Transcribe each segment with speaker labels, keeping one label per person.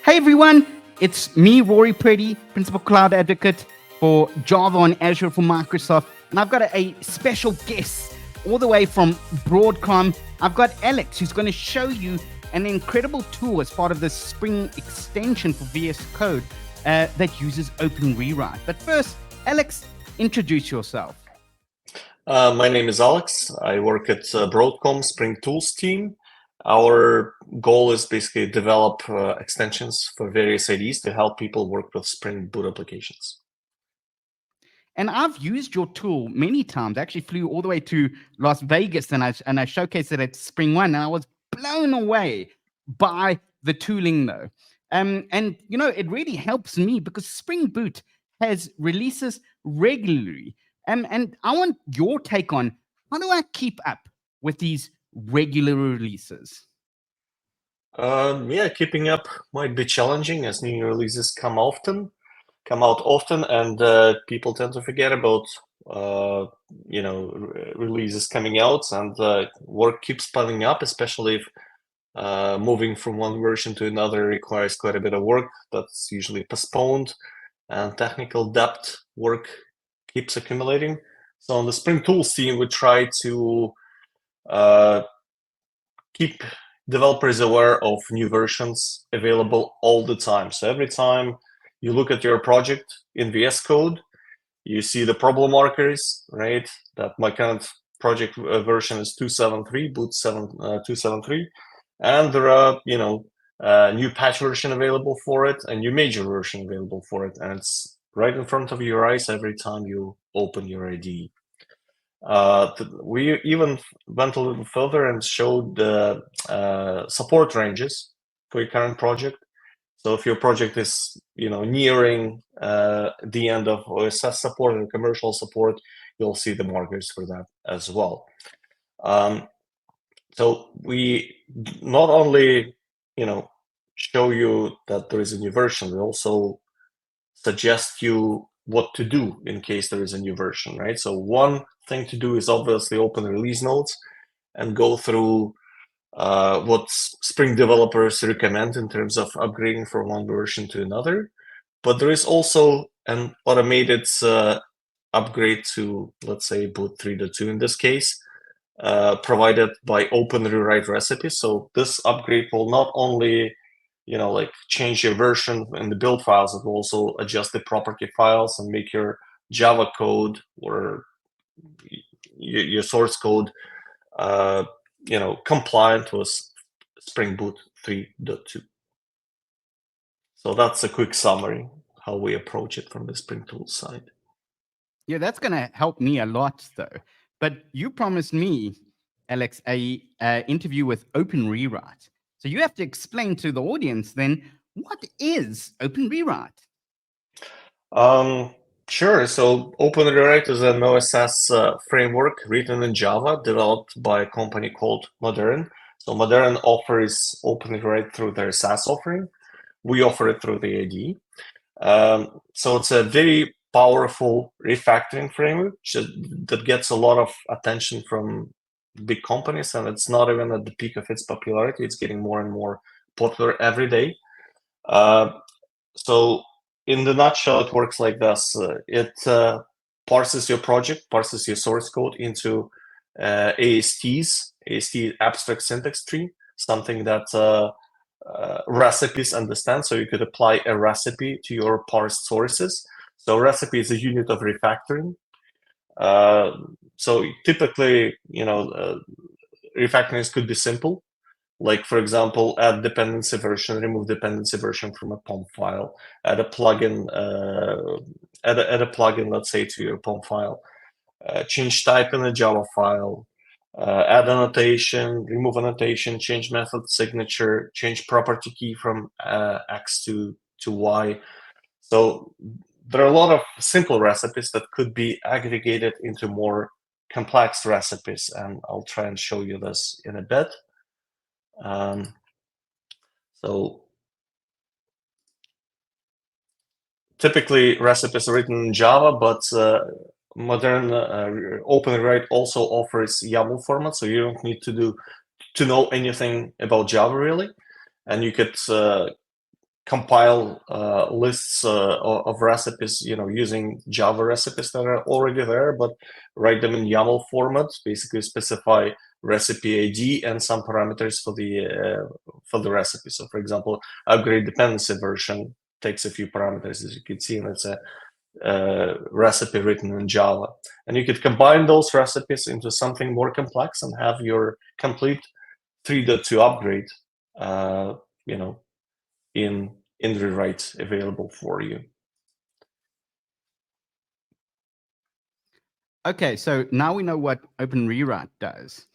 Speaker 1: Hey everyone, it's me, Rory Purdy, Principal Cloud Advocate for Java on Azure for Microsoft. And I've got a special guest all the way from Broadcom. I've got Alex, who's going to show you an incredible tool as part of the Spring extension for VS Code that uses OpenRewrite. But first, Alex, introduce yourself.
Speaker 2: My name is Alex. I work at Broadcom Spring Tools team. Our goal is basically develop extensions for various IDs to help people work with Spring Boot applications.
Speaker 1: And I've used your tool many times. I actually flew all the way to Las Vegas and I showcased it at Spring One, and I was blown away by the tooling though. And you know, it really helps me because Spring Boot has releases regularly. And I want your take on how do I keep up with these regular releases?
Speaker 2: Yeah, keeping up might be challenging as new releases come out often, and people tend to forget about releases coming out, and work keeps piling up, especially if moving from one version to another requires quite a bit of work that's usually postponed, and technical debt work keeps accumulating. So on the Spring Tools team, we try to keep developers aware of new versions available all the time. So every time you look at your project in VS Code, you see the problem markers, right? That my current project version is 273, boot 273, and there are a new patch version available for it, a new major version available for it, and it's right in front of your eyes every time you open your IDE. We even went a little further and showed the support ranges for your current project. So if your project is nearing the end of OSS support and commercial support, you'll see the markers for that as well. So we not only show you that there is a new version, we also suggest you what to do in case there is a new version, right? So one thing to do is obviously open release notes and go through what Spring developers recommend in terms of upgrading from one version to another. But there is also an automated upgrade to, let's say, boot 3.2 in this case, provided by OpenRewrite recipes. So this upgrade will not only change your version in the build files, it will also adjust the property files and make your Java code or your source code compliant with Spring Boot 3.2. So that's a quick summary how we approach it from the Spring Tools side.
Speaker 1: Yeah, that's going to help me a lot though. But you promised me, Alex, a interview with OpenRewrite. So you have to explain to the audience then, what is OpenRewrite?
Speaker 2: Sure. So OpenRewrite is an OSS framework written in Java, developed by a company called Modern. So Modern offers OpenRewrite through their SaaS offering. We offer it through the IDE. So it's a very powerful refactoring framework that gets a lot of attention from big companies, and it's not even at the peak of its popularity. It's getting more and more popular every day. So in the nutshell, it works like this. It parses your project, parses your source code into AST abstract syntax tree, something that recipes understand. So you could apply a recipe to your parsed sources. So recipe is a unit of refactoring. So typically, refactorings could be simple. Like, for example, add dependency version, remove dependency version from a POM file, add a plugin, add a plugin, let's say, to your POM file, change type in a Java file, add annotation, remove annotation, change method signature, change property key from X to Y. So there are a lot of simple recipes that could be aggregated into more complex recipes, and I'll try and show you this in a bit. So typically recipes are written in Java, but Modern OpenRewrite also offers YAML format, so you don't need to know anything about Java really, and you could compile lists of recipes, using Java recipes that are already there, but write them in YAML format. Basically, specify recipe ID and some parameters for the recipe. So, for example, upgrade dependency version takes a few parameters, as you can see, and it's a recipe written in Java. And you could combine those recipes into something more complex and have your complete 3.2 upgrade, in rewrite available for you.
Speaker 1: Okay, so now we know what OpenRewrite does.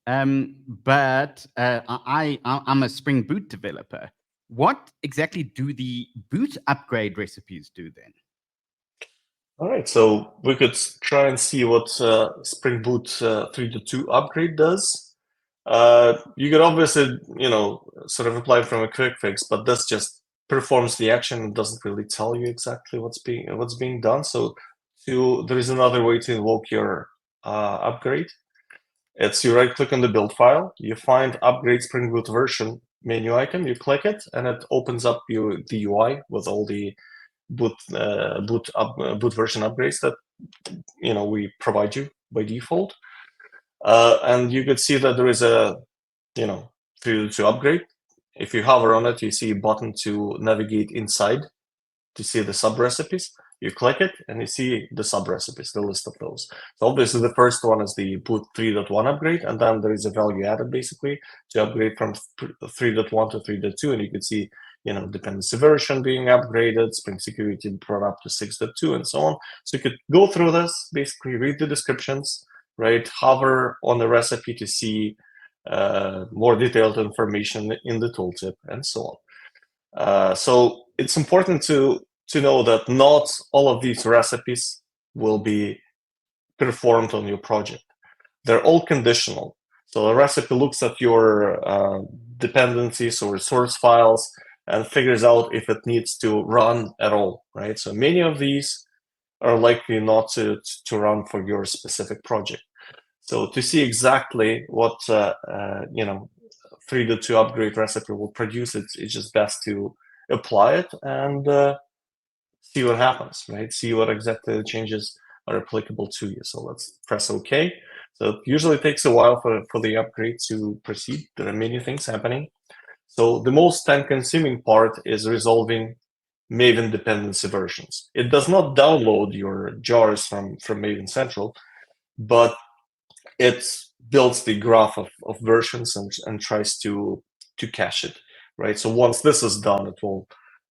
Speaker 1: But I'm a Spring Boot developer. What exactly do the boot upgrade recipes do then?
Speaker 2: All right, so we could try and see what Spring Boot 3.2 upgrade does. You could obviously, sort of apply from a quick fix, but this just performs the action and doesn't really tell you exactly what's being done. So there is another way to invoke your upgrade. It's you right-click on the build file, you find upgrade Spring Boot version menu icon, you click it, and it opens up the UI with all the boot version upgrades that we provide you by default. And you could see that there is a to upgrade. If you hover on it, you see a button to navigate inside to see the sub recipes. You click it and you see the sub recipes, the list of those. So obviously the first one is the boot 3.1 upgrade, and then there is a value added basically to upgrade from 3.1 to 3.2, and you can see dependency version being upgraded, Spring Security brought up to 6.2, and so on. So you could go through this, basically read the descriptions, right? Hover on the recipe to see more detailed information in the tooltip, and so on. So it's important to know that not all of these recipes will be performed on your project. They're all conditional. So a recipe looks at your dependencies or source files and figures out if it needs to run at all, right? So many of these are likely not to run for your specific project. So to see exactly what 3.2 upgrade recipe will produce, it's just best to apply it and see what happens, right? See what exactly the changes are applicable to you. So let's press OK. So it usually takes a while for the upgrade to proceed. There are many things happening. So the most time-consuming part is resolving Maven dependency versions. It does not download your jars from Maven Central, but it builds the graph of versions and tries to cache it, right? So once this is done,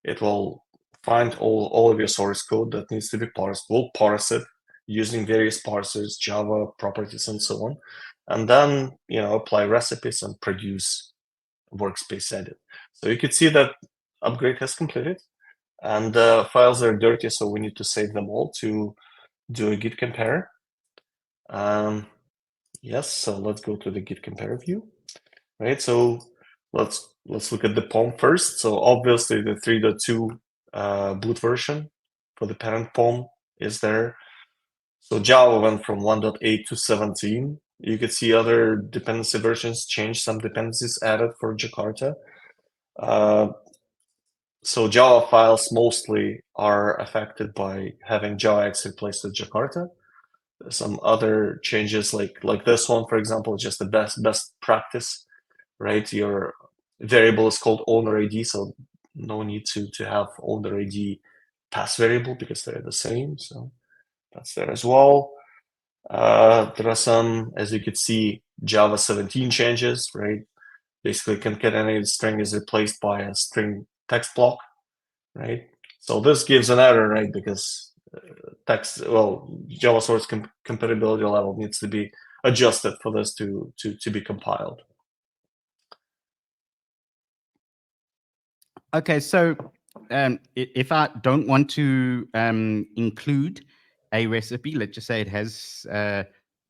Speaker 2: it will find all of your source code that needs to be parsed. We'll parse it using various parsers, Java properties, and so on, and then apply recipes and produce workspace edit. So you could see that upgrade has completed, and files are dirty, so we need to save them all to do a git compare. Yes, so let's go to the git compare view, right? So let's look at the POM first. So obviously the 3.2 boot version for the parent POM is there. So Java went from 1.8 to 17. You could see other dependency versions change, some dependencies added for Jakarta. So Java files mostly are affected by having JavaX replaced with Jakarta. Some other changes like this one, for example, just the best practice, right? Your variable is called owner ID, so no need to have owner ID pass variable because they're the same. So that's there as well. There are some, as you could see, Java 17 changes, right? Basically, concatenated string is replaced by a string text block, right? So this gives an error, right? Because Java source compatibility level needs to be adjusted for this to be compiled.
Speaker 1: Okay, so if I don't want to include a recipe, let's just say it has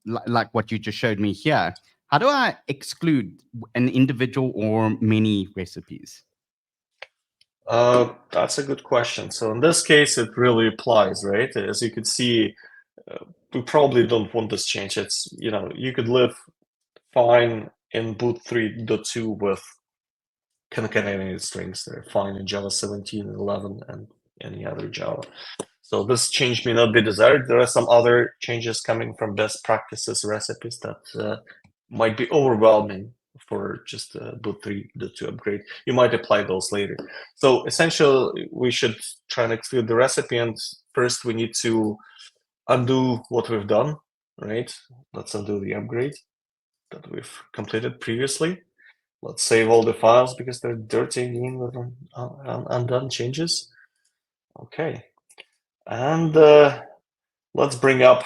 Speaker 1: like what you just showed me here, how do I exclude an individual or many recipes?
Speaker 2: That's a good question. So in this case, it really applies, right? As you can see, we probably don't want this change. It's, you could live fine in boot 3.2 with concatenated strings. They're fine in Java 17 and 11 and any other Java. So this change may not be desired. There are some other changes coming from best practices recipes that might be overwhelming for just boot 3.2 upgrade. You might apply those later. So essentially, we should try and exclude the recipe, and first we need to undo what we've done, right? Let's undo the upgrade that we've completed previously. Let's save all the files because they're dirty again with undone changes. Okay, and let's bring up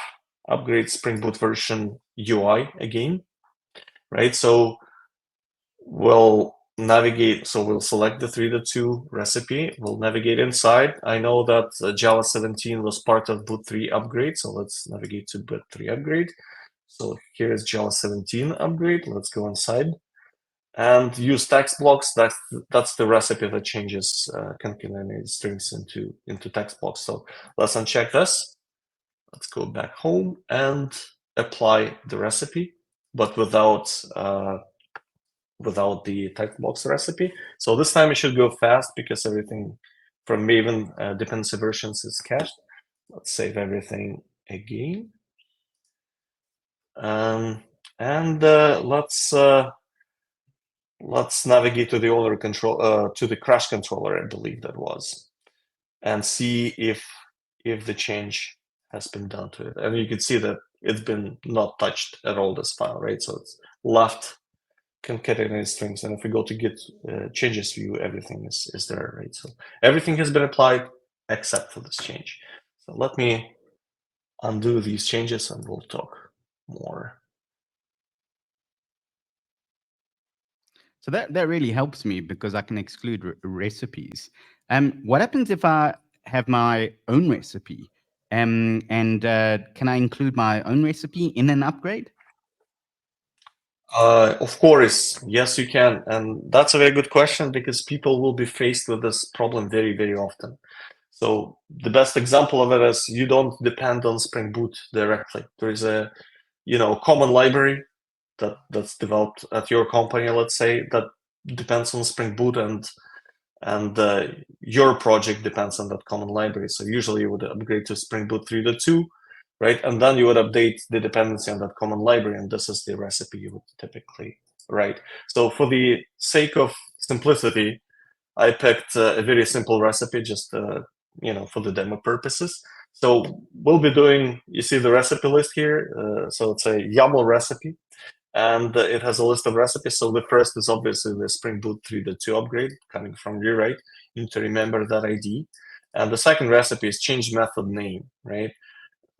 Speaker 2: upgrade Spring Boot version UI again, right? So we'll navigate, so we'll select the 3.2 recipe, we'll navigate inside. I know that Java 17 was part of Boot 3 upgrade, so let's navigate to Boot 3 upgrade. So here is Java 17 upgrade, let's go inside. And use text blocks. That's the recipe that changes concatenated strings into text blocks. So let's uncheck this. Let's go back home and apply the recipe, but without the text box recipe. So this time it should go fast because everything from Maven dependency versions is cached. Let's save everything again, and let's navigate to the owner control to the crash controller, I believe that was, and see if the change has been done to it. And you can see that it's been not touched at all, this file, right? So it's left concatenated strings. And if we go to Git changes view, everything is there, right? So everything has been applied except for this change. So let me undo these changes and we'll talk more.
Speaker 1: So that really helps me because I can exclude recipes. What happens if I have my own recipe? And can I include my own recipe in an upgrade?
Speaker 2: Of course, yes, you can. And that's a very good question because people will be faced with this problem very, very often. So the best example of it is you don't depend on Spring Boot directly. There is a common library that's developed at your company, let's say, that depends on Spring Boot, and your project depends on that common library. So usually you would upgrade to Spring Boot 3.2, right? And then you would update the dependency on that common library, and this is the recipe you would typically write. So for the sake of simplicity, I picked a very simple recipe just for the demo purposes. So we'll be doing, you see the recipe list here. So it's a YAML recipe, and it has a list of recipes. So the first is obviously the Spring Boot 3.2 upgrade coming from Rewrite. You need to remember that ID. And the second recipe is change method name, right?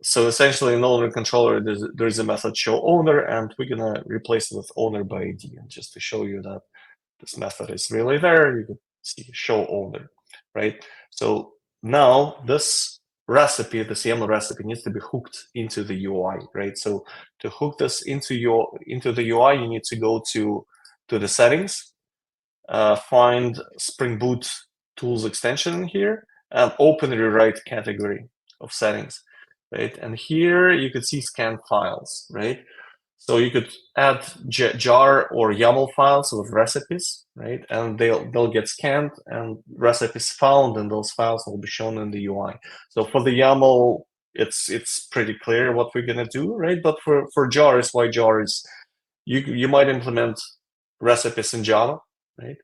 Speaker 2: So essentially in owner controller, there's a method show owner, and we're gonna replace it with owner by ID. And just to show you that this method is really there, you could see show owner, right? So now this recipe, the YAML recipe, needs to be hooked into the UI, right? So to hook this into the UI, you need to go to the settings, find Spring Boot tools extension here, and OpenRewrite category of settings, right? And here you could see scan files, right? So you could add jar or YAML files with recipes, right? And they'll get scanned, and recipes found in those files will be shown in the UI. So for the YAML, it's pretty clear what we're gonna do, right? But for jars, why jars? You might implement recipes in Java, right?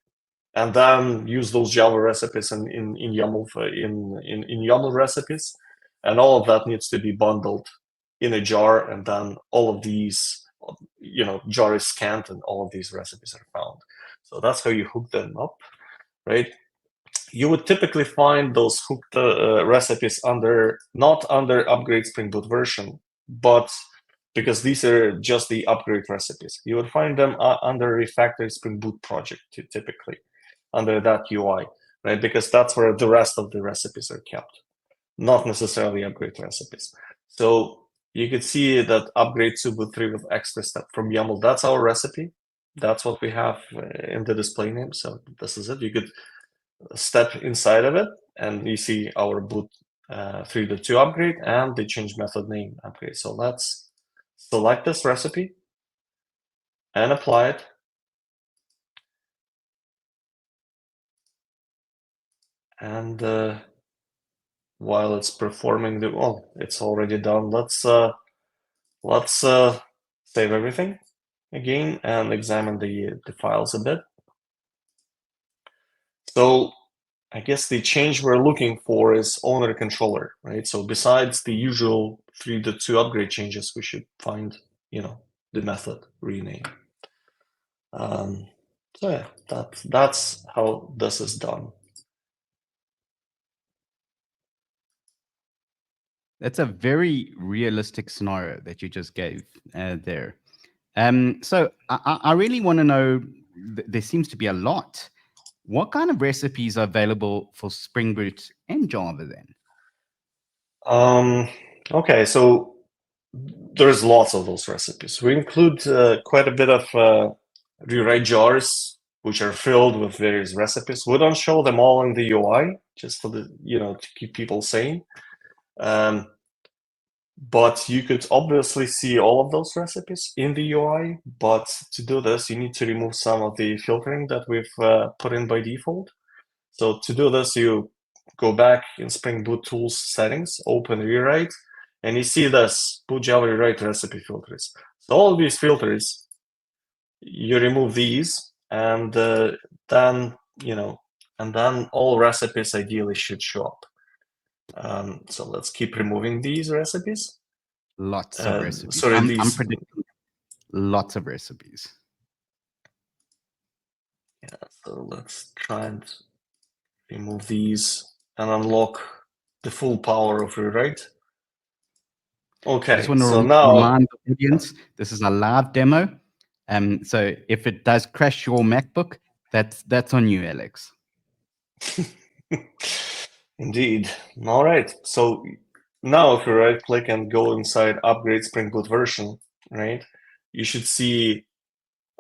Speaker 2: And then use those Java recipes in YAML in YAML recipes, and all of that needs to be bundled in a jar, and then all of these, jar is scanned and all of these recipes are found. So that's how you hook them up, right? You would typically find those hooked recipes not under upgrade Spring Boot version, but because these are just the upgrade recipes, you would find them under refactored Spring Boot project typically, under that UI, right? Because that's where the rest of the recipes are kept, not necessarily upgrade recipes. So you could see that upgrade to Boot 3 with extra step from YAML, that's our recipe. That's what we have in the display name. So this is it. You could step inside of it and you see our Boot 3.2 upgrade and the change method name upgrade. So let's select this recipe and apply it. And while it's performing it's already done. Let's save everything again and examine the files a bit. So I guess the change we're looking for is owner controller, right? So besides the usual 3.2 upgrade changes, we should find, the method rename. So yeah, that's how this is done.
Speaker 1: That's a very realistic scenario that you just gave there. So I really want to know, there seems to be a lot. What kind of recipes are available for Spring Boot and Java then?
Speaker 2: Okay, so there's lots of those recipes. We include quite a bit of rewrite jars, which are filled with various recipes. We don't show them all in the UI, just for the, to keep people sane. But you could obviously see all of those recipes in the UI. But to do this, you need to remove some of the filtering that we've put in by default. So to do this, you go back in Spring Boot Tools settings, OpenRewrite, and you see this Boot Java Rewrite recipe filters. So all of these filters, you remove these, and then all recipes ideally should show up. So let's keep removing these recipes.
Speaker 1: Lots of recipes.
Speaker 2: Sorry,
Speaker 1: I'm predicting lots of recipes.
Speaker 2: Yeah, so let's try and remove these and unlock the full power of rewrite. Okay,
Speaker 1: I just want to
Speaker 2: so now
Speaker 1: remind the audience, this is a live demo. So if it does crash your MacBook, that's on you, Alex.
Speaker 2: Indeed. All right. So now if you right click and go inside upgrade Spring Boot version, right, you should see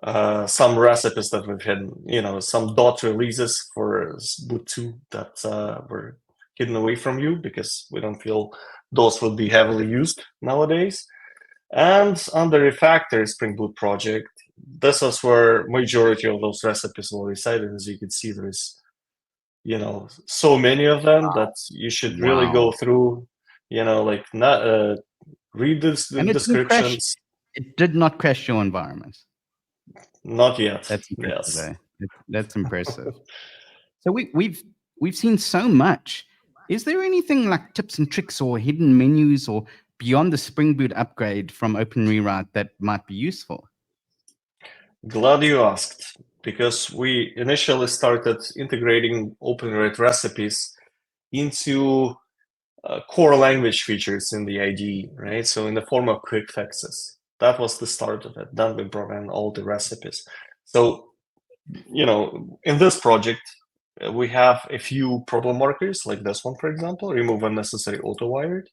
Speaker 2: some recipes that we've hidden, some dot releases for Boot 2 that were hidden away from you because we don't feel those would be heavily used nowadays. And under refactor Spring Boot project, this is where majority of those recipes will reside. And as you can see, there's so many of them that you should really go through, not read the descriptions.
Speaker 1: It did not crash your environment.
Speaker 2: Not yet.
Speaker 1: That's impressive.
Speaker 2: Yes.
Speaker 1: That's impressive. So we've seen so much. Is there anything like tips and tricks or hidden menus or beyond the Spring Boot upgrade from OpenRewrite that might be useful?
Speaker 2: Glad you asked, because we initially started integrating OpenRewrite recipes into core language features in the IDE, right? So in the form of quick fixes. That was the start of it. Then we brought in all the recipes. So, in this project, we have a few problem markers, like this one, for example, remove unnecessary auto-wired,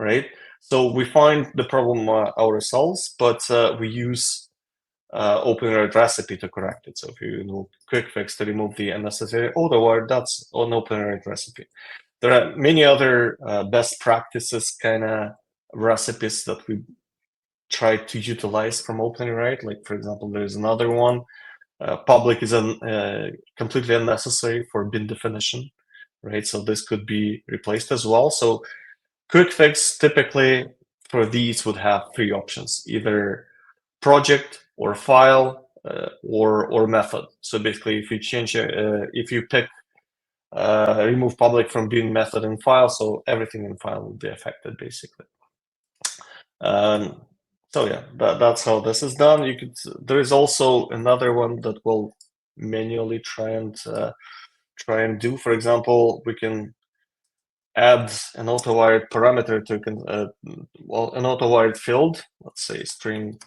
Speaker 2: right? So we find the problem ourselves, but we use OpenRewrite recipe to correct it. So if you quick fix to remove the unnecessary auto-wire, that's an OpenRewrite recipe. There are many other best practices kind of recipes that we try to utilize from OpenRewrite. Like, for example, there's another one. Public is completely unnecessary for bin definition, right? So this could be replaced as well. So quick fix typically for these would have three options: either project or file or method. So basically, if you change, if you pick remove public from bin, method, and file, so everything in file will be affected basically. So yeah, that's how this is done. There is also another one that will manually try and do. For example, we can add an auto-wired parameter to an auto-wired field. Let's say string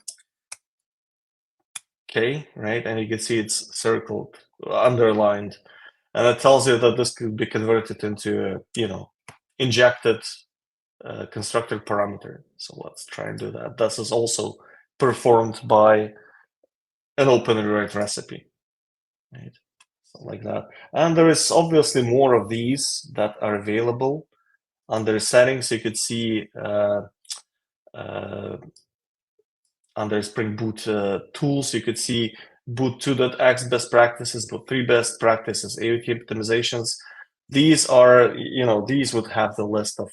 Speaker 2: k, right? And you can see it's circled, underlined, and it tells you that this could be converted into injected constructor parameter. So let's try and do that. This is also performed by an OpenRewrite recipe, right? So like that. And there is obviously more of these that are available under settings. You could see under Spring Boot tools, you could see Boot 2.x best practices, Boot 3 best practices, AUT optimizations. these are, these would have the list of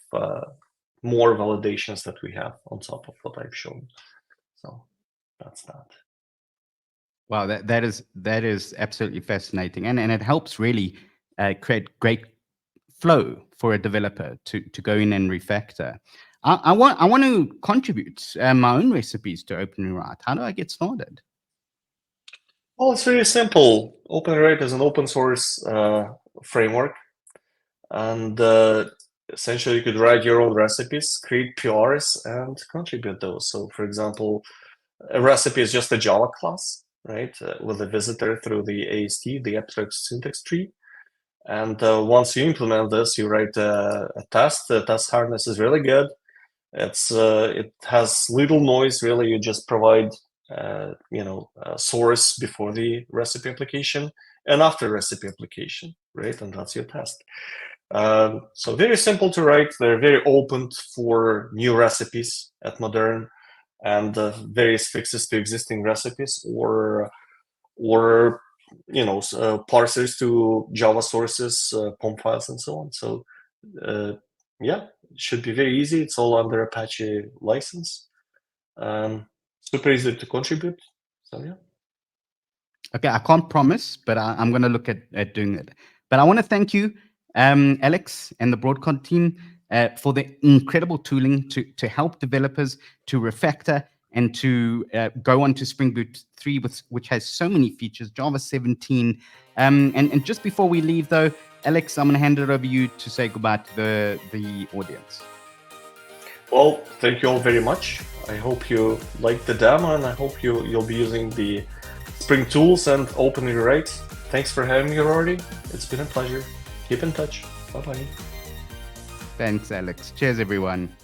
Speaker 2: more validations that we have on top of what I've shown. So that's that.
Speaker 1: Wow, that is absolutely fascinating, and it helps really create great flow for a developer to go in and refactor. I want to contribute my own recipes to OpenRewrite. How do I get started?
Speaker 2: Well, it's very simple. OpenRewrite is an open source framework, and essentially you could write your own recipes, create PRs, and contribute those. So, for example, a recipe is just a Java class, right, with a visitor through the AST, the abstract syntax tree. And once you implement this, you write a test. The test harness is really good. It has little noise, really. You just provide a source before the recipe application and after recipe application, right? And that's your test. So very simple to write. They're very open for new recipes at Modern, and various fixes to existing recipes, or parsers to Java sources, POM files, and so on. So yeah, it should be very easy. It's all under Apache license. Super easy to contribute. So yeah.
Speaker 1: Okay, I can't promise, but I'm going to look at doing it. But I want to thank you, Alex, and the Broadcom team for the incredible tooling to help developers to refactor and to go on to Spring Boot 3, which has so many features, Java 17. And just before we leave, though, Alex, I'm going to hand it over to you to say goodbye to the audience.
Speaker 2: Well, thank you all very much. I hope you liked the demo, and I hope you'll be using the Spring tools and OpenRewrite. Thanks for having me, Rory. It's been a pleasure. Keep in touch. Bye-bye.
Speaker 1: Thanks, Alex. Cheers, everyone.